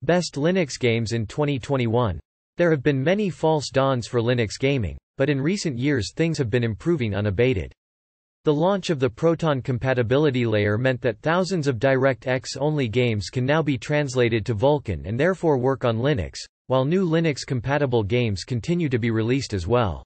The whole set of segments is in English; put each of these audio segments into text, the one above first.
Best Linux Games in 2021. There have been many false dawns for Linux gaming, but in recent years things have been improving unabated. The launch of the Proton compatibility layer meant that thousands of DirectX-only games can now be translated to Vulkan and therefore work on Linux, while new Linux-compatible games continue to be released as well.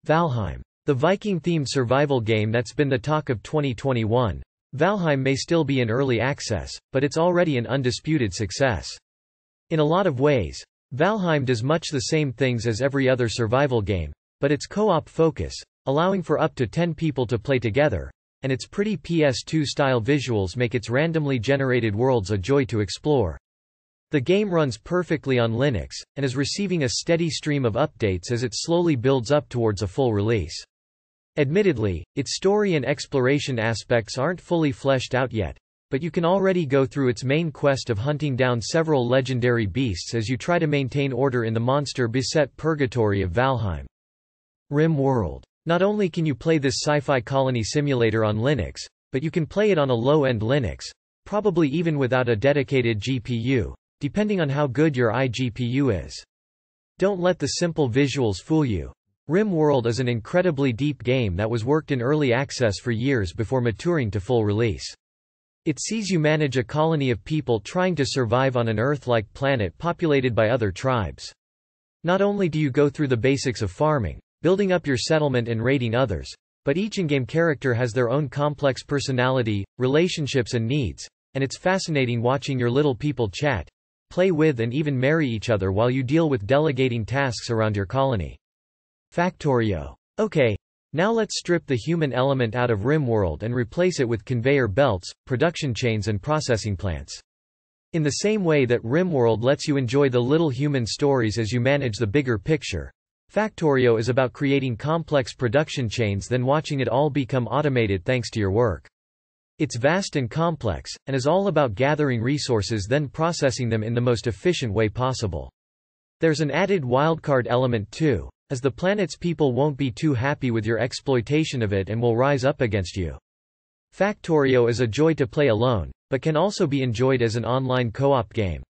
Valheim. The Viking-themed survival game that's been the talk of 2021. Valheim may still be in early access, but it's already an undisputed success. In a lot of ways, Valheim does much the same things as every other survival game, but its co-op focus, allowing for up to 10 people to play together, and its pretty PS2-style visuals make its randomly generated worlds a joy to explore. The game runs perfectly on Linux, and is receiving a steady stream of updates as it slowly builds up towards a full release. Admittedly, its story and exploration aspects aren't fully fleshed out yet, but you can already go through its main quest of hunting down several legendary beasts as you try to maintain order in the monster-beset purgatory of Valheim. RimWorld. Not only can you play this sci-fi colony simulator on Linux, but you can play it on a low-end Linux, probably even without a dedicated GPU, depending on how good your iGPU is. Don't let the simple visuals fool you. RimWorld is an incredibly deep game that was worked in early access for years before maturing to full release. It sees you manage a colony of people trying to survive on an Earth-like planet populated by other tribes. Not only do you go through the basics of farming, building up your settlement and raiding others, but each in-game character has their own complex personality, relationships and needs, and it's fascinating watching your little people chat, play with and even marry each other while you deal with delegating tasks around your colony. Factorio. Okay, now let's strip the human element out of RimWorld and replace it with conveyor belts, production chains and processing plants. In the same way that RimWorld lets you enjoy the little human stories as you manage the bigger picture, Factorio is about creating complex production chains then watching it all become automated thanks to your work. It's vast and complex, and is all about gathering resources then processing them in the most efficient way possible. There's an added wildcard element too, as the planet's people won't be too happy with your exploitation of it and will rise up against you. Factorio is a joy to play alone, but can also be enjoyed as an online co-op game.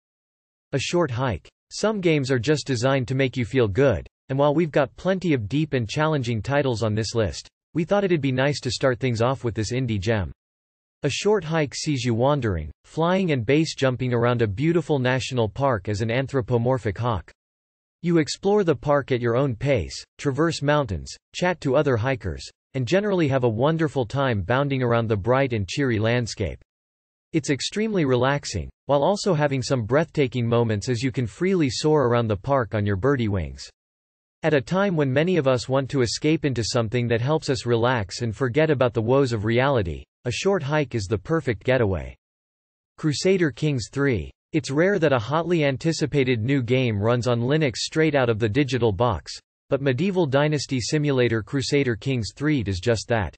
A short hike. Some games are just designed to make you feel good, and while we've got plenty of deep and challenging titles on this list, we thought it'd be nice to start things off with this indie gem. A short hike sees you wandering, flying and base jumping around a beautiful national park as an anthropomorphic hawk. You explore the park at your own pace, traverse mountains, chat to other hikers, and generally have a wonderful time bounding around the bright and cheery landscape. It's extremely relaxing, while also having some breathtaking moments as you can freely soar around the park on your birdie wings. At a time when many of us want to escape into something that helps us relax and forget about the woes of reality, a short hike is the perfect getaway. Crusader Kings 3. It's rare that a hotly anticipated new game runs on Linux straight out of the digital box, but medieval dynasty simulator Crusader Kings 3 does just that.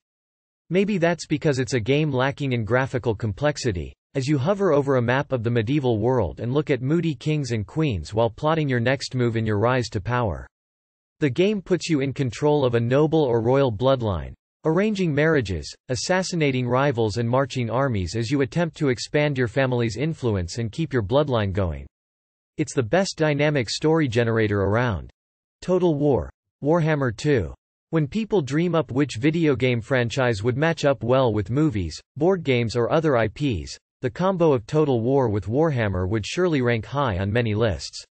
Maybe that's because it's a game lacking in graphical complexity, as you hover over a map of the medieval world and look at moody kings and queens while plotting your next move in your rise to power. The game puts you in control of a noble or royal bloodline, arranging marriages, assassinating rivals and marching armies as you attempt to expand your family's influence and keep your bloodline going. It's the best dynamic story generator around. Total War. Warhammer 2. When people dream up which video game franchise would match up well with movies, board games or other IPs, the combo of Total War with Warhammer would surely rank high on many lists.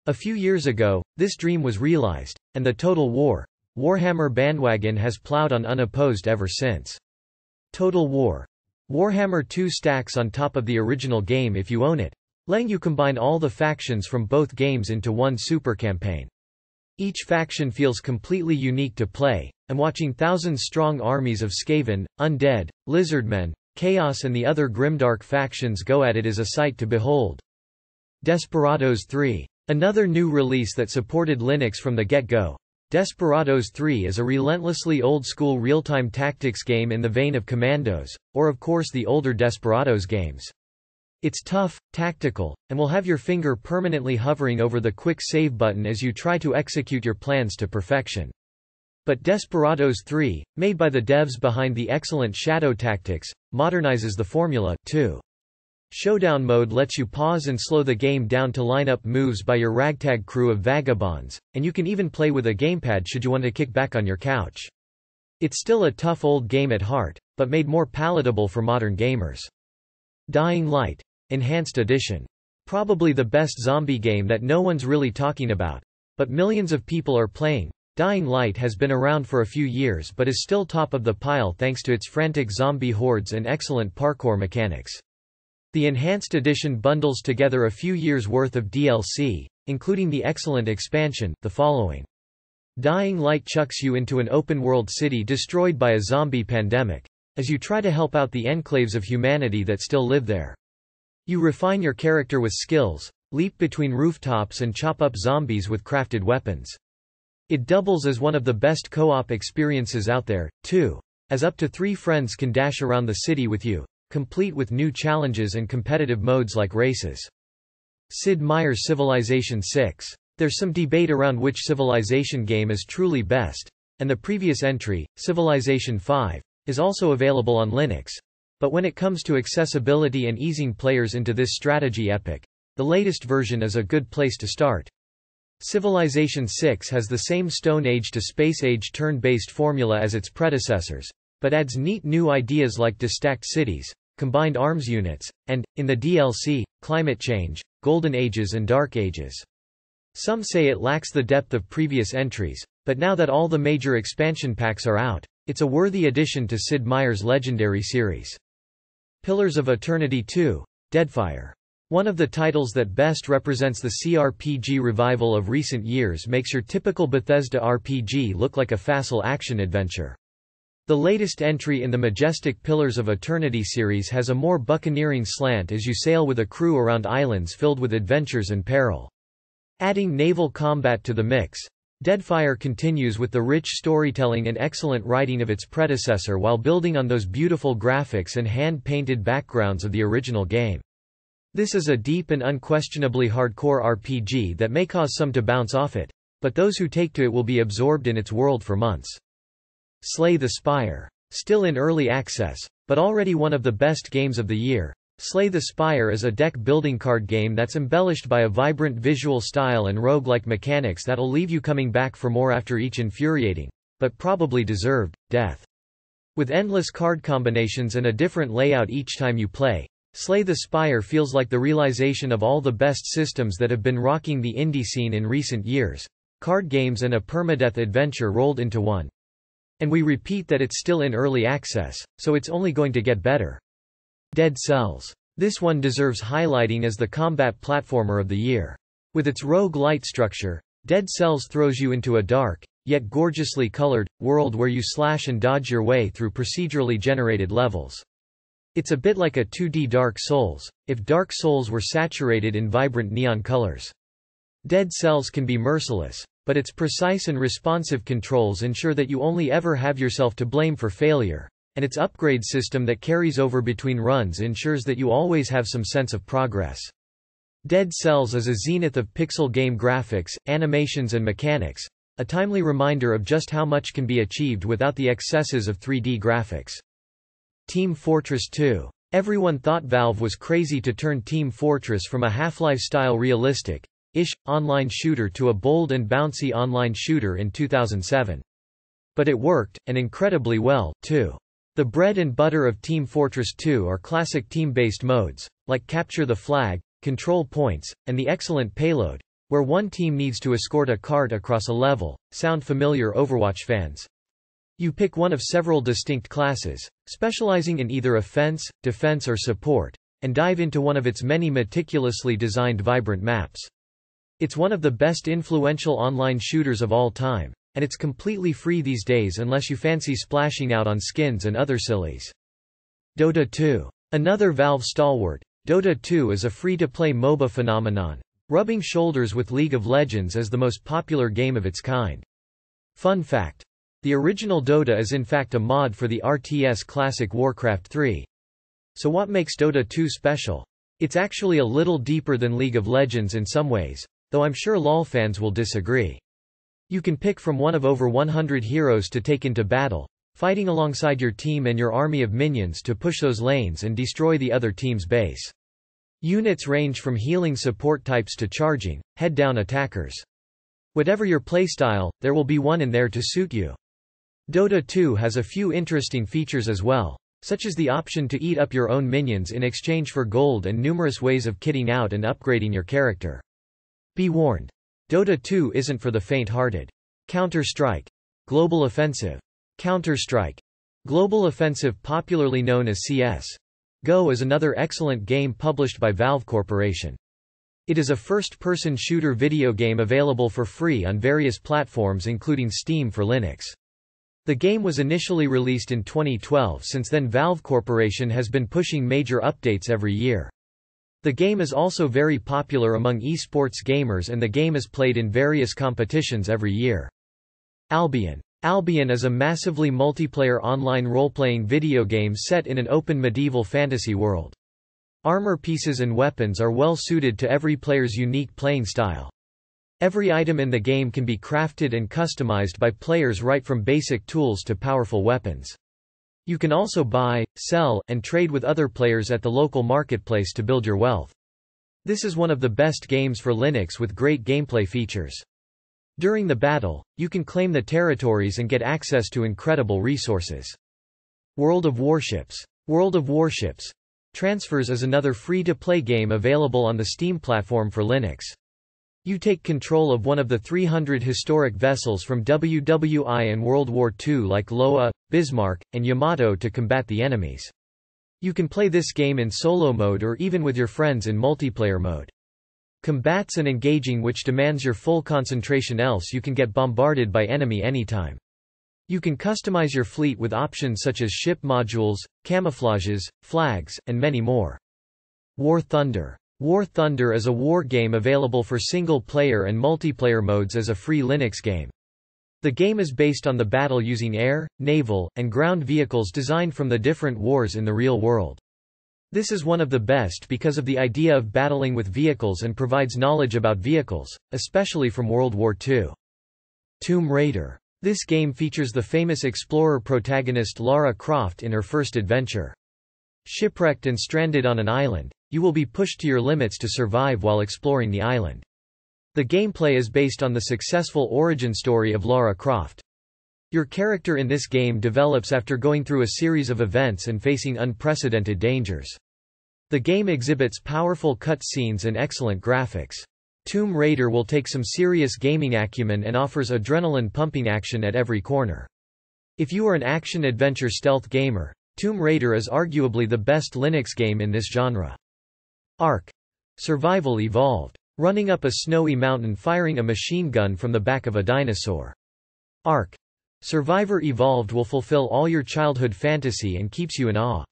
A few years ago, this dream was realized, and the Total War Warhammer bandwagon has plowed on unopposed ever since. Total War. Warhammer 2 stacks on top of the original game if you own it, letting you combine all the factions from both games into one super campaign. Each faction feels completely unique to play, and watching thousand-strong armies of Skaven, Undead, Lizardmen, Chaos and the other grimdark factions go at it is a sight to behold. Desperados 3. Another new release that supported Linux from the get-go. Desperados 3 is a relentlessly old-school real-time tactics game in the vein of Commandos, or of course the older Desperados games. It's tough, tactical, and will have your finger permanently hovering over the quick save button as you try to execute your plans to perfection. But Desperados 3, made by the devs behind the excellent Shadow Tactics, modernizes the formula, too. Showdown mode lets you pause and slow the game down to line up moves by your ragtag crew of vagabonds, and you can even play with a gamepad should you want to kick back on your couch. It's still a tough old game at heart, but made more palatable for modern gamers. Dying Light Enhanced Edition. Probably the best zombie game that no one's really talking about, but millions of people are playing. Dying Light has been around for a few years but is still top of the pile thanks to its frantic zombie hordes and excellent parkour mechanics. The Enhanced Edition bundles together a few years' worth of DLC, including the excellent expansion, the following. Dying Light chucks you into an open-world city destroyed by a zombie pandemic, as you try to help out the enclaves of humanity that still live there. You refine your character with skills, leap between rooftops and chop up zombies with crafted weapons. It doubles as one of the best co-op experiences out there, too, as up to 3 friends can dash around the city with you, complete with new challenges and competitive modes like races. Sid Meier's Civilization VI. There's some debate around which Civilization game is truly best, and the previous entry, Civilization V, is also available on Linux. But when it comes to accessibility and easing players into this strategy epic, the latest version is a good place to start. Civilization VI has the same Stone Age to Space Age turn-based formula as its predecessors, but adds neat new ideas like destacked cities, combined arms units, and, in the DLC, climate change, Golden Ages and Dark Ages. Some say it lacks the depth of previous entries, but now that all the major expansion packs are out, it's a worthy addition to Sid Meier's legendary series. Pillars of Eternity 2. Deadfire. One of the titles that best represents the CRPG revival of recent years makes your typical Bethesda RPG look like a facile action-adventure. The latest entry in the majestic Pillars of Eternity series has a more buccaneering slant as you sail with a crew around islands filled with adventures and peril. Adding naval combat to the mix, Deadfire continues with the rich storytelling and excellent writing of its predecessor while building on those beautiful graphics and hand-painted backgrounds of the original game. This is a deep and unquestionably hardcore RPG that may cause some to bounce off it, but those who take to it will be absorbed in its world for months. Slay the Spire. Still in early access, but already one of the best games of the year, Slay the Spire is a deck-building card game that's embellished by a vibrant visual style and roguelike mechanics that'll leave you coming back for more after each infuriating, but probably deserved, death. With endless card combinations and a different layout each time you play, Slay the Spire feels like the realization of all the best systems that have been rocking the indie scene in recent years, card games and a permadeath adventure rolled into one. And we repeat that it's still in early access, so it's only going to get better. Dead Cells. This one deserves highlighting as the combat platformer of the year. With its rogue-lite structure, Dead Cells throws you into a dark, yet gorgeously colored, world where you slash and dodge your way through procedurally generated levels. It's a bit like a 2D Dark Souls, if Dark Souls were saturated in vibrant neon colors. Dead Cells can be merciless, but its precise and responsive controls ensure that you only ever have yourself to blame for failure, and its upgrade system that carries over between runs ensures that you always have some sense of progress. Dead Cells is a zenith of pixel game graphics, animations and mechanics, a timely reminder of just how much can be achieved without the excesses of 3D graphics. Team Fortress 2. Everyone thought Valve was crazy to turn Team Fortress from a Half-Life-style realistic-ish, online shooter to a bold and bouncy online shooter in 2007. But it worked, and incredibly well, too. The bread and butter of Team Fortress 2 are classic team-based modes, like Capture the Flag, Control Points, and the excellent Payload, where one team needs to escort a cart across a level. Sound familiar, Overwatch fans? You pick one of several distinct classes, specializing in either offense, defense or support, and dive into one of its many meticulously designed vibrant maps. It's one of the best influential online shooters of all time, and it's completely free these days unless you fancy splashing out on skins and other sillies. Dota 2. Another Valve stalwart, Dota 2 is a free-to-play MOBA phenomenon, rubbing shoulders with League of Legends as the most popular game of its kind. Fun fact: the original Dota is in fact a mod for the RTS classic Warcraft 3. So what makes Dota 2 special? It's actually a little deeper than League of Legends in some ways, though I'm sure LoL fans will disagree. You can pick from one of over 100 heroes to take into battle, fighting alongside your team and your army of minions to push those lanes and destroy the other team's base. Units range from healing support types to charging, head-down attackers. Whatever your playstyle, there will be one in there to suit you. Dota 2 has a few interesting features as well, such as the option to eat up your own minions in exchange for gold and numerous ways of kitting out and upgrading your character. Be warned. Dota 2 isn't for the faint-hearted. Counter-Strike. Global Offensive. Counter-Strike. Global Offensive, popularly known as CS:GO, is another excellent game published by Valve Corporation. It is a first-person shooter video game available for free on various platforms including Steam for Linux. The game was initially released in 2012. Since then Valve Corporation has been pushing major updates every year. The game is also very popular among esports gamers and the game is played in various competitions every year. Albion. Albion is a massively multiplayer online role-playing video game set in an open medieval fantasy world. Armor pieces and weapons are well suited to every player's unique playing style. Every item in the game can be crafted and customized by players right from basic tools to powerful weapons. You can also buy, sell, and trade with other players at the local marketplace to build your wealth. This is one of the best games for Linux with great gameplay features. During the battle, you can claim the territories and get access to incredible resources. World of Warships. World of Warships. Transfers is another free-to-play game available on the Steam platform for Linux. You take control of one of the 300 historic vessels from WWI and World War II like Loa, Bismarck, and Yamato to combat the enemies. You can play this game in solo mode or even with your friends in multiplayer mode. Combats and engaging which demands your full concentration, else you can get bombarded by enemy anytime. You can customize your fleet with options such as ship modules, camouflages, flags, and many more. War Thunder. War Thunder is a war game available for single-player and multiplayer modes as a free Linux game. The game is based on the battle using air, naval, and ground vehicles designed from the different wars in the real world. This is one of the best because of the idea of battling with vehicles and provides knowledge about vehicles, especially from World War II. Tomb Raider. This game features the famous explorer protagonist Lara Croft in her first adventure. Shipwrecked and stranded on an island, you will be pushed to your limits to survive while exploring the island. The gameplay is based on the successful origin story of Lara Croft. Your character in this game develops after going through a series of events and facing unprecedented dangers. The game exhibits powerful cutscenes and excellent graphics. Tomb Raider will take some serious gaming acumen and offers adrenaline-pumping action at every corner. If you are an action-adventure stealth gamer, Tomb Raider is arguably the best Linux game in this genre. Ark Survival Evolved. Running up a snowy mountain firing a machine gun from the back of a dinosaur. Ark Survival Evolved will fulfill all your childhood fantasy and keeps you in awe.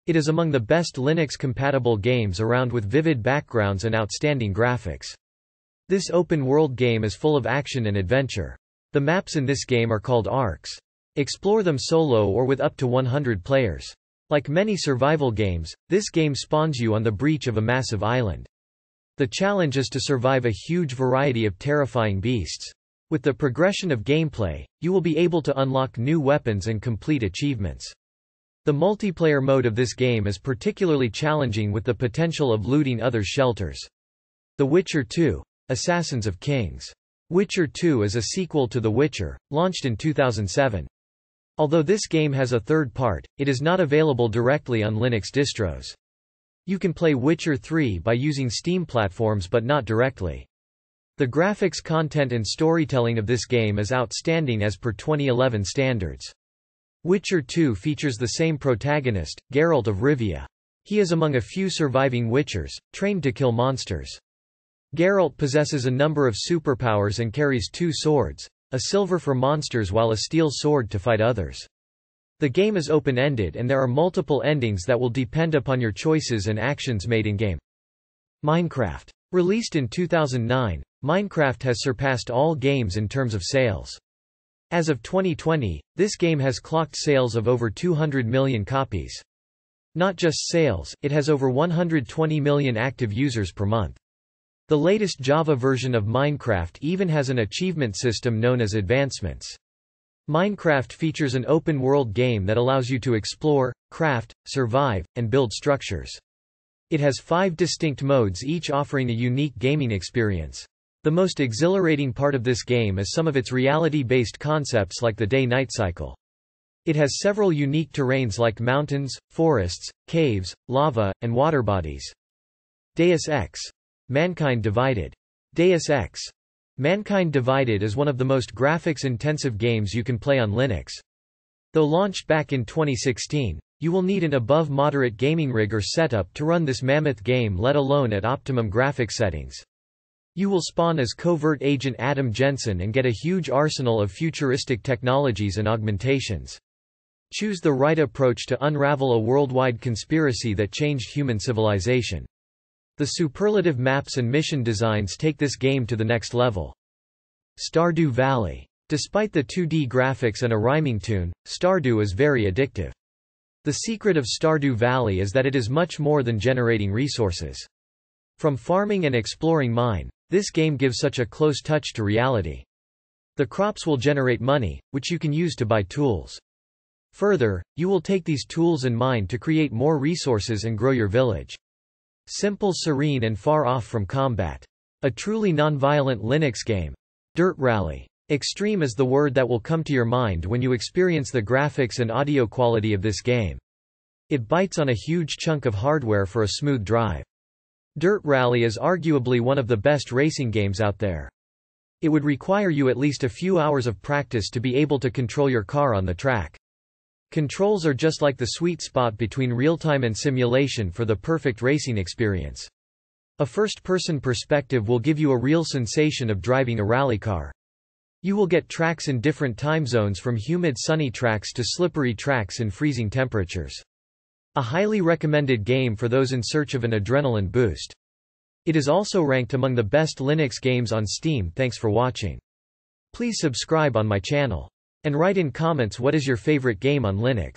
It is among the best Linux-compatible games around with vivid backgrounds and outstanding graphics. This open-world game is full of action and adventure. The maps in this game are called arcs. Explore them solo or with up to 100 players. Like many survival games, this game spawns you on the breach of a massive island. The challenge is to survive a huge variety of terrifying beasts. With the progression of gameplay, you will be able to unlock new weapons and complete achievements. The multiplayer mode of this game is particularly challenging with the potential of looting others' shelters. The Witcher 2: Assassins of Kings. Witcher 2 is a sequel to The Witcher, launched in 2007. Although this game has a third part, it is not available directly on Linux distros. You can play Witcher 3 by using Steam platforms but not directly. The graphics, content and storytelling of this game is outstanding as per 2011 standards. Witcher 2 features the same protagonist, Geralt of Rivia. He is among a few surviving Witchers, trained to kill monsters. Geralt possesses a number of superpowers and carries 2 swords, a silver for monsters while a steel sword to fight others. The game is open-ended and there are multiple endings that will depend upon your choices and actions made in-game. Minecraft. Released in 2009, Minecraft has surpassed all games in terms of sales. As of 2020, this game has clocked sales of over 200 million copies. Not just sales, it has over 120 million active users per month. The latest Java version of Minecraft even has an achievement system known as advancements. Minecraft features an open-world game that allows you to explore, craft, survive, and build structures. It has 5 distinct modes, each offering a unique gaming experience. The most exhilarating part of this game is some of its reality-based concepts like the day-night cycle. It has several unique terrains like mountains, forests, caves, lava, and water bodies. Deus Ex. Mankind Divided. Deus Ex. Mankind Divided is one of the most graphics-intensive games you can play on Linux. Though launched back in 2016, you will need an above-moderate gaming rig or setup to run this mammoth game, let alone at optimum graphics settings. You will spawn as covert agent Adam Jensen and get a huge arsenal of futuristic technologies and augmentations. Choose the right approach to unravel a worldwide conspiracy that changed human civilization. The superlative maps and mission designs take this game to the next level. Stardew Valley. Despite the 2D graphics and a rhyming tune, Stardew is very addictive. The secret of Stardew Valley is that it is much more than generating resources. From farming and exploring mine, this game gives such a close touch to reality. The crops will generate money, which you can use to buy tools. Further, you will take these tools and mine to create more resources and grow your village. Simple, serene and far off from combat. A truly non-violent Linux game. Dirt Rally. Extreme is the word that will come to your mind when you experience the graphics and audio quality of this game. It bites on a huge chunk of hardware for a smooth drive. Dirt Rally is arguably one of the best racing games out there. It would require you at least a few hours of practice to be able to control your car on the track. Controls are just like the sweet spot between real-time and simulation for the perfect racing experience. A first-person perspective will give you a real sensation of driving a rally car. You will get tracks in different time zones, from humid sunny tracks to slippery tracks in freezing temperatures. A highly recommended game for those in search of an adrenaline boost. It is also ranked among the best Linux games on Steam. Thanks for watching. Please subscribe on my channel. And write in comments what is your favorite game on Linux.